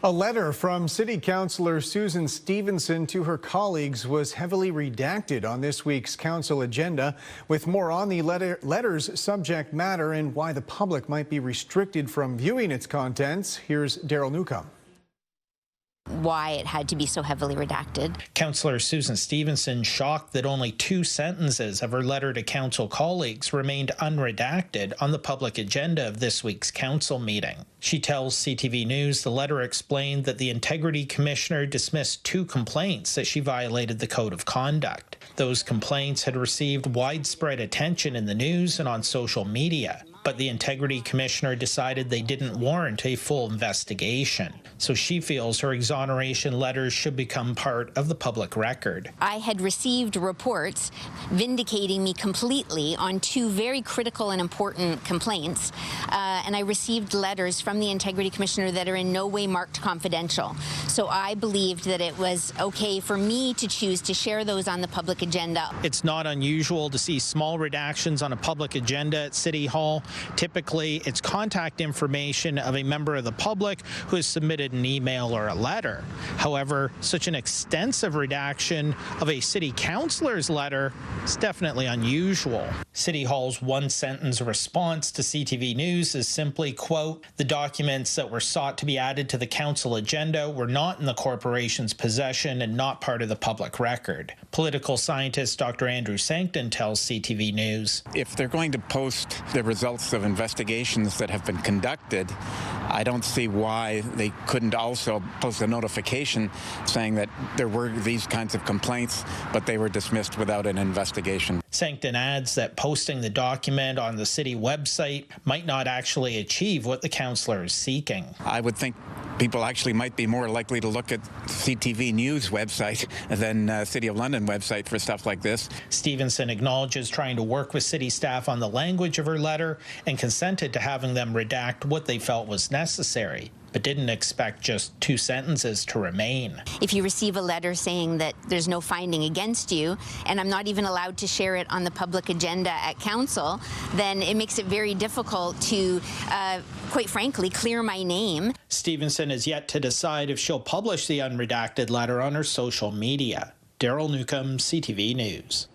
A letter from City Councillor Susan Stevenson to her colleagues was heavily redacted on this week's council agenda. With more on the letter's subject matter and why the public might be restricted from viewing its contents, here's Daryl Newcombe. Why it had to be so heavily redacted. Councillor Susan Stevenson shocked that only 2 sentences of her letter to council colleagues remained unredacted on the public agenda of this week's council meeting. She tells CTV News the letter explained that the Integrity Commissioner dismissed 2 complaints that she violated the Code of Conduct. Those complaints had received widespread attention in the news and on social media, but the Integrity Commissioner decided they didn't warrant a full investigation. So she feels her exoneration letters should become part of the public record. I had received reports vindicating me completely on 2 very critical and important complaints, and I received letters from the Integrity Commissioner that are in no way marked confidential. So I believed that it was okay for me to choose to share those on the public agenda. It's not unusual to see small redactions on a public agenda at City Hall. Typically, it's contact information of a member of the public who has submitted an email or a letter. However, such an extensive redaction of a city councillor's letter is definitely unusual. City Hall's one-sentence response to CTV News is simply, quote, "The documents that were sought to be added to the council agenda were not in the corporation's possession and not part of the public record." Political scientist Dr. Andrew Sancton tells CTV News. If they're going to post the results of investigations that have been conducted, I don't see why they couldn't also post a notification saying that there were these kinds of complaints, but they were dismissed without an investigation. Sancton adds that posting the document on the city website might not actually achieve what the councillor is seeking. I would think people actually might be more likely to look at CTV News website than City of London website for stuff like this. Stevenson acknowledges trying to work with city staff on the language of her letter and consented to having them redact what they felt was necessary, but didn't expect just 2 sentences to remain. If you receive a letter saying that there's no finding against you, and I'm not even allowed to share it on the public agenda at council, then it makes it very difficult to, quite frankly, clear my name. Stevenson has yet to decide if she'll publish the unredacted letter on her social media. Daryl Newcombe, CTV News.